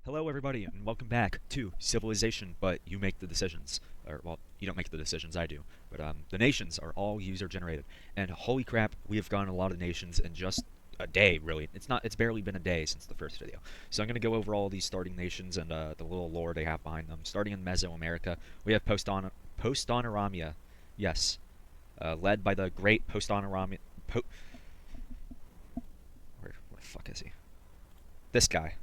Hello, everybody, and welcome back to Civilization, but you make the decisions. Or, well, you don't make the decisions, I do. But the nations are all user-generated. And holy crap, we have gone a lot of nations in just a day, really. It's barely been a day since the first video. So I'm going to go over all these starting nations and the little lore they have behind them. Starting in Mesoamerica, we have Postonoramia. Yes. Led by the great Postonoramia... Where the fuck is he? This guy.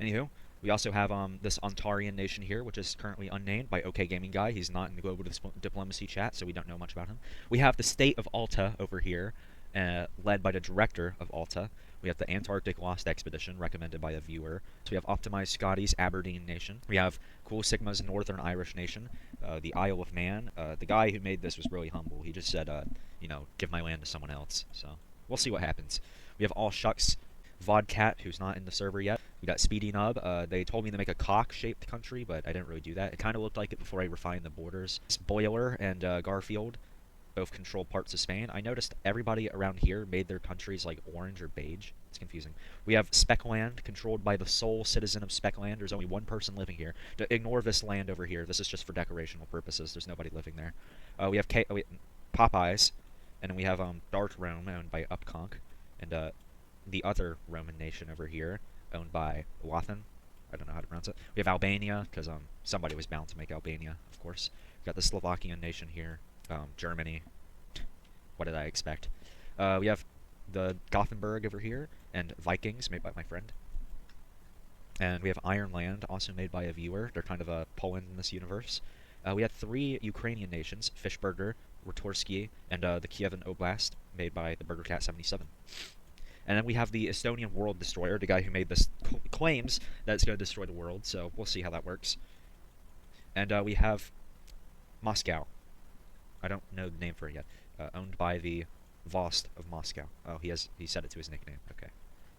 Anywho, we also have this Ontarian nation here, which is currently unnamed by OK Gaming Guy. He's not in the global diplomacy chat, so we don't know much about him. We have the state of Alta over here, led by the director of Alta. We have the Antarctic Lost Expedition, recommended by a viewer. So we have Optimized Scotty's Aberdeen Nation. We have Cool Sigma's Northern Irish Nation, the Isle of Man. The guy who made this was really humble. He just said, give my land to someone else. So we'll see what happens. We have All Shucks Vodcat, who's not in the server yet. We got Speedy Nub. They told me to make a cock-shaped country, but I didn't really do that. It kind of looked like it before I refined the borders. Boiler and Garfield both control parts of Spain. I noticed everybody around here made their countries like orange or beige. It's confusing. We have Speckland, controlled by the sole citizen of Speckland. There's only one person living here. Ignore this land over here. This is just for decorational purposes. There's nobody living there. We have Popeyes, and then we have Dark Rome, owned by Upconk, and the other Roman nation over here, owned by Wathan. I don't know how to pronounce it. We have Albania, because somebody was bound to make Albania, of course. We've got the Slovakian nation here, Germany. What did I expect? We have the Gothenburg over here, and Vikings, made by my friend. And we have Ironland, also made by a viewer. They're kind of a Poland in this universe. We have three Ukrainian nations, Fishburger, Rotorsky, and the Kievan Oblast, made by the Burger Cat 77. And then we have the Estonian World Destroyer, the guy who made this claims that it's going to destroy the world, so we'll see how that works. And we have Moscow. I don't know the name for it yet. Owned by the Vost of Moscow. Oh, he set it to his nickname. Okay,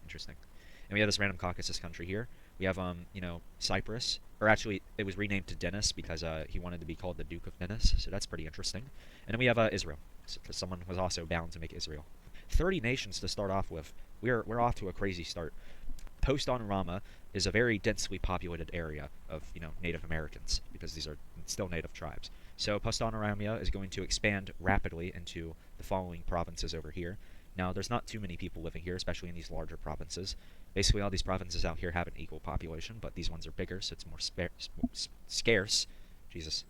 interesting. And we have this random Caucasus country here. We have, Cyprus. Or actually, it was renamed to Denis because he wanted to be called the Duke of Denis, so that's pretty interesting. And then we have Israel, because someone was also bound to make Israel. 30 nations to start off with. We're off to a crazy start. Post-Onorama is a very densely populated area of, Native Americans, because these are still native tribes. So Post-Onorama is going to expand rapidly into the following provinces over here. Now, there's not too many people living here, especially in these larger provinces. Basically, all these provinces out here have an equal population, but these ones are bigger, so it's more scarce. Jesus.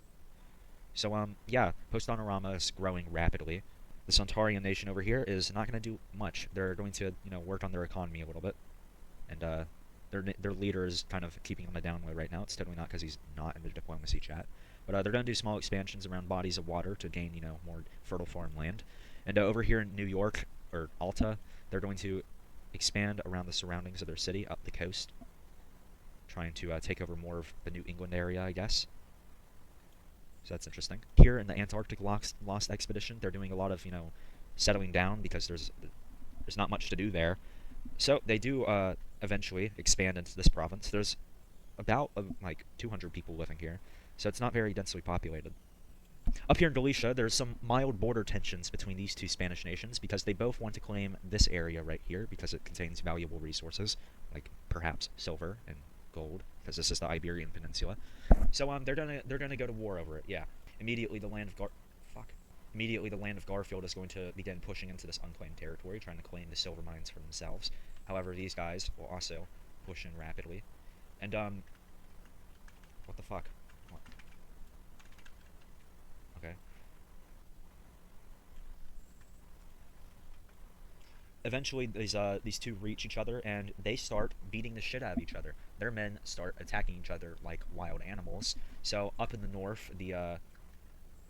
So, yeah, Post-Onorama is growing rapidly. The Centaurian nation over here is not going to do much. They're going to, work on their economy a little bit. And their leader is kind of keeping on a down low right now. It's totally not because he's not in the diplomacy chat. But they're going to do small expansions around bodies of water to gain, more fertile farmland. And over here in New York, or Alta, they're going to expand around the surroundings of their city, up the coast. Trying to take over more of the New England area, I guess. So that's interesting. Here in the Antarctic Lost Expedition, they're doing a lot of, settling down because there's not much to do there. So they do eventually expand into this province. There's about, 200 people living here, so it's not very densely populated. Up here in Galicia, there's some mild border tensions between these two Spanish nations because they both want to claim this area right here because it contains valuable resources, like perhaps silver and gold, because this is the Iberian Peninsula. So they're gonna go to war over it. Yeah. Immediately the land of Garfield is going to begin pushing into this unclaimed territory, trying to claim the silver mines for themselves. However, these guys will also push in rapidly. And what the fuck? What? Okay. Eventually, these two reach each other, and they start beating the shit out of each other. Their men start attacking each other like wild animals. So up in the north, the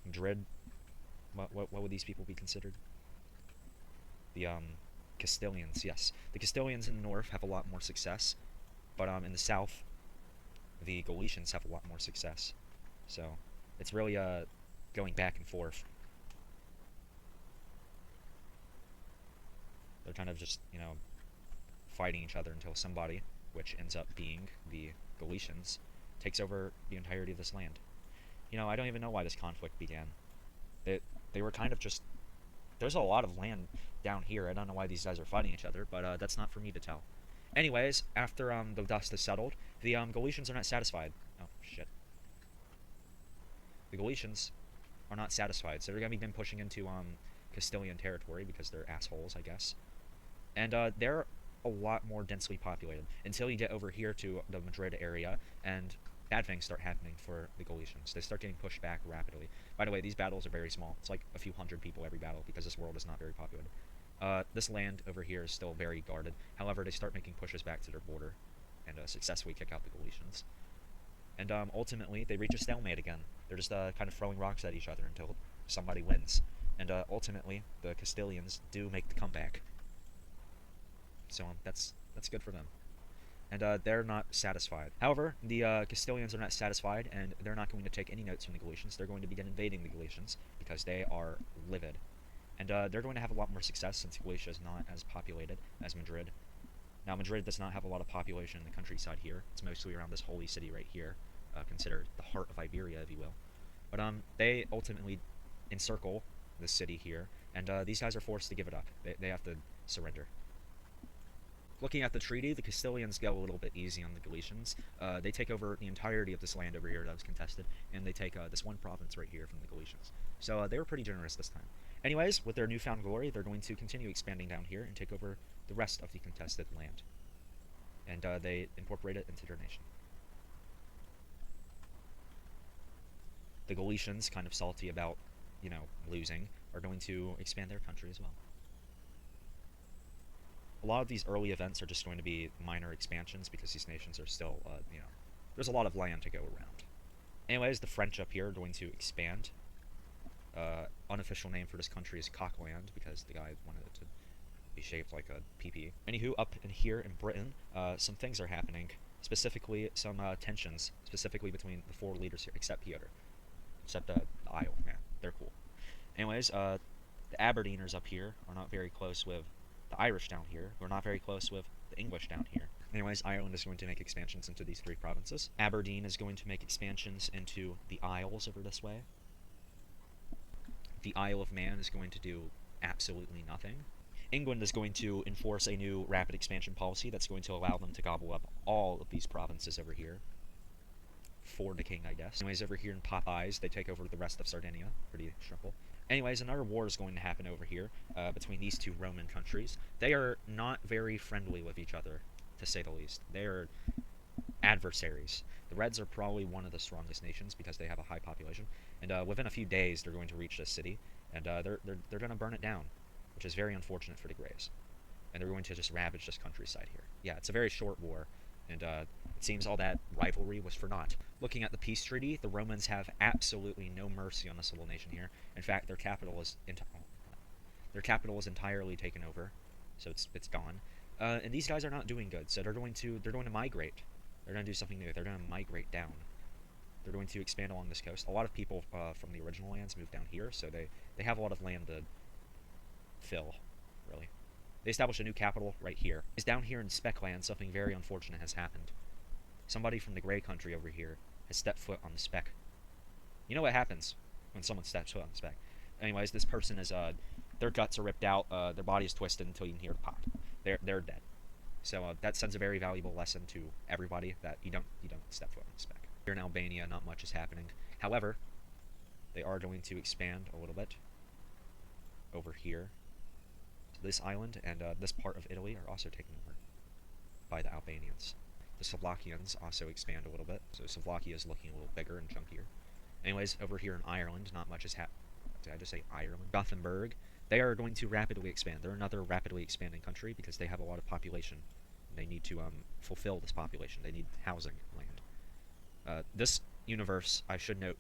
Madrid. What would these people be considered? The Castilians. Yes, the Castilians in the north have a lot more success, but in the south, the Galicians have a lot more success. So it's really going back and forth. They're kind of just, fighting each other until somebody, which ends up being the Galicians, takes over the entirety of this land. I don't even know why this conflict began. They were kind of just... There's a lot of land down here. I don't know why these guys are fighting each other, but that's not for me to tell. Anyways, after the dust is settled, the Galicians are not satisfied. Oh shit. The Galicians are not satisfied, so they're gonna begin pushing into Castilian territory because they're assholes, I guess. And they're a lot more densely populated until you get over here to the Madrid area, and bad things start happening for the Galicians. They start getting pushed back rapidly. By the way, these battles are very small. It's like a few hundred people every battle because this world is not very populated. This land over here is still very guarded. However, they start making pushes back to their border and successfully kick out the Galicians. And ultimately, they reach a stalemate again. They're just kind of throwing rocks at each other until somebody wins. And ultimately, the Castilians do make the comeback. So that's good for them. And they're not satisfied. However, the Castilians are not satisfied, and they're not going to take any notes from the Galicians. They're going to begin invading the Galicians because they are livid. And they're going to have a lot more success since Galicia is not as populated as Madrid. Now, Madrid does not have a lot of population in the countryside here. It's mostly around this holy city right here, considered the heart of Iberia, if you will. But they ultimately encircle the city here, and these guys are forced to give it up. They have to surrender. Looking at the treaty, the Castilians go a little bit easy on the Galicians. They take over the entirety of this land over here that was contested, and they take this one province right here from the Galicians. So they were pretty generous this time. Anyways, with their newfound glory, they're going to continue expanding down here and take over the rest of the contested land. And they incorporate it into their nation. The Galicians, kind of salty about, losing, are going to expand their country as well. A lot of these early events are just going to be minor expansions because these nations are still, there's a lot of land to go around. Anyways, the French up here are going to expand. Unofficial name for this country is Cockland because the guy wanted it to be shaped like a PP. Anywho, up in here in Britain, some things are happening. Specifically, some tensions, specifically between the four leaders here, except Peter. Except the Isle, man, they're cool. Anyways, the Aberdeeners up here are not very close with the Irish down here. We're not very close with the English down here. Anyways, Ireland is going to make expansions into these three provinces. Aberdeen is going to make expansions into the Isles over this way. The Isle of Man is going to do absolutely nothing. England is going to enforce a new rapid expansion policy that's going to allow them to gobble up all of these provinces over here. For the king, I guess. Anyways, over here in Popeyes, they take over the rest of Sardinia. Pretty simple. Anyways, another war is going to happen over here between these two Roman countries. They are not very friendly with each other, to say the least. They are adversaries. The Reds are probably one of the strongest nations because they have a high population, and within a few days they're going to reach this city, and they're going to burn it down, which is very unfortunate for the Greys. And they're going to just ravage this countryside here. Yeah, it's a very short war, and it seems all that rivalry was for naught. Looking at the peace treaty, the Romans have absolutely no mercy on this little nation here. In fact, their capital is entirely taken over, so it's gone. And these guys are not doing good, so they're going to migrate. They're going to do something new. They're going to migrate down. They're going to expand along this coast. A lot of people from the original lands moved down here, so they have a lot of land to fill, really. They established a new capital right here. It's down here in Speckland, something very unfortunate has happened. Somebody from the Grey Country over here has stepped foot on the speck. You know what happens when someone steps foot on the speck. Anyways, this person is, their guts are ripped out, their body is twisted until you can hear the pop. They're dead. So that sends a very valuable lesson to everybody that you don't step foot on the speck. Here in Albania, not much is happening. However, they are going to expand a little bit over here. This island and this part of Italy are also taken over by the Albanians. The Slovakians also expand a little bit, so Slovakia is looking a little bigger and chunkier. Anyways, over here in Ireland, not much is happening. Did I just say Ireland? Gothenburg. They are going to rapidly expand. They're another rapidly expanding country because they have a lot of population. They need to fulfill this population. They need housing land. This universe, I should note,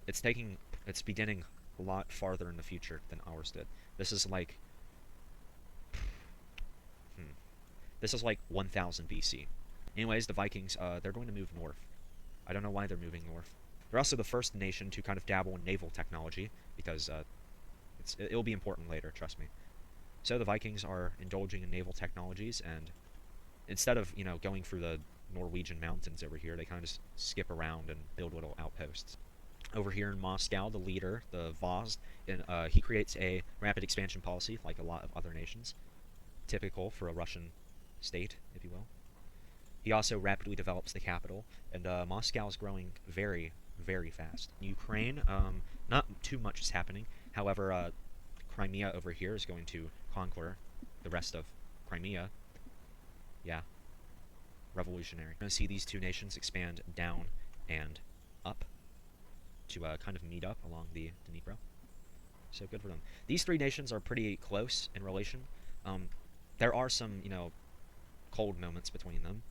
it's beginning a lot farther in the future than ours did. This is like, this is like 1000 BC. Anyways, the Vikings, they're going to move north. I don't know why they're moving north. They're also the first nation to kind of dabble in naval technology because it'll be important later, trust me. So the Vikings are indulging in naval technologies, and instead of, going through the Norwegian mountains over here, they kind of just skip around and build little outposts. Over here in Moscow, the leader, the Vazd, he creates a rapid expansion policy like a lot of other nations, typical for a Russian state, if you will. He also rapidly develops the capital, and Moscow is growing very, very fast. Ukraine, not too much is happening. However, Crimea over here is going to conquer the rest of Crimea. Yeah, revolutionary. We're going to see these two nations expand down and up to kind of meet up along the Dnipro. So good for them. These three nations are pretty close in relation. There are some, cold moments between them.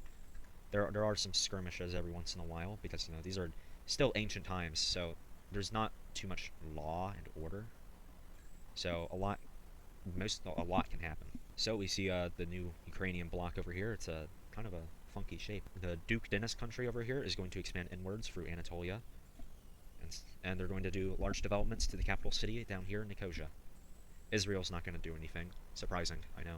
There are some skirmishes every once in a while because these are still ancient times, so there's not too much law and order. So a lot can happen. So we see the new Ukrainian bloc over here. It's a kind of a funky shape. The Duke Denis country over here is going to expand inwards through Anatolia, and they're going to do large developments to the capital city down here in Nicosia. Israel's not going to do anything. Surprising, I know.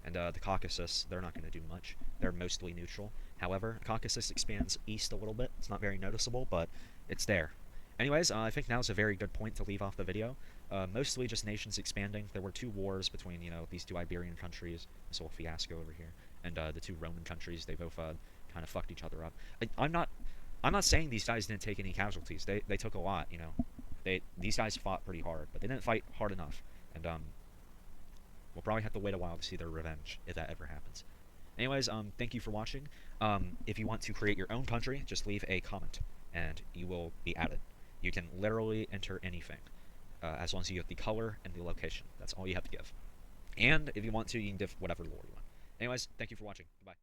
And the Caucasus, they're not going to do much. They're mostly neutral. However, Caucasus expands east a little bit. It's not very noticeable, but it's there. Anyways, I think now's a very good point to leave off the video. Mostly just nations expanding. There were two wars between, these two Iberian countries, this whole fiasco over here, and the two Roman countries. They both kind of fucked each other up. I'm not saying these guys didn't take any casualties. They took a lot, These guys fought pretty hard, but they didn't fight hard enough. And we'll probably have to wait a while to see their revenge, if that ever happens. Anyways, thank you for watching. If you want to create your own country, just leave a comment, and you will be added. You can literally enter anything, as long as you get the color and the location. That's all you have to give. And if you want to, you can give whatever lore you want. Anyways, thank you for watching. Goodbye.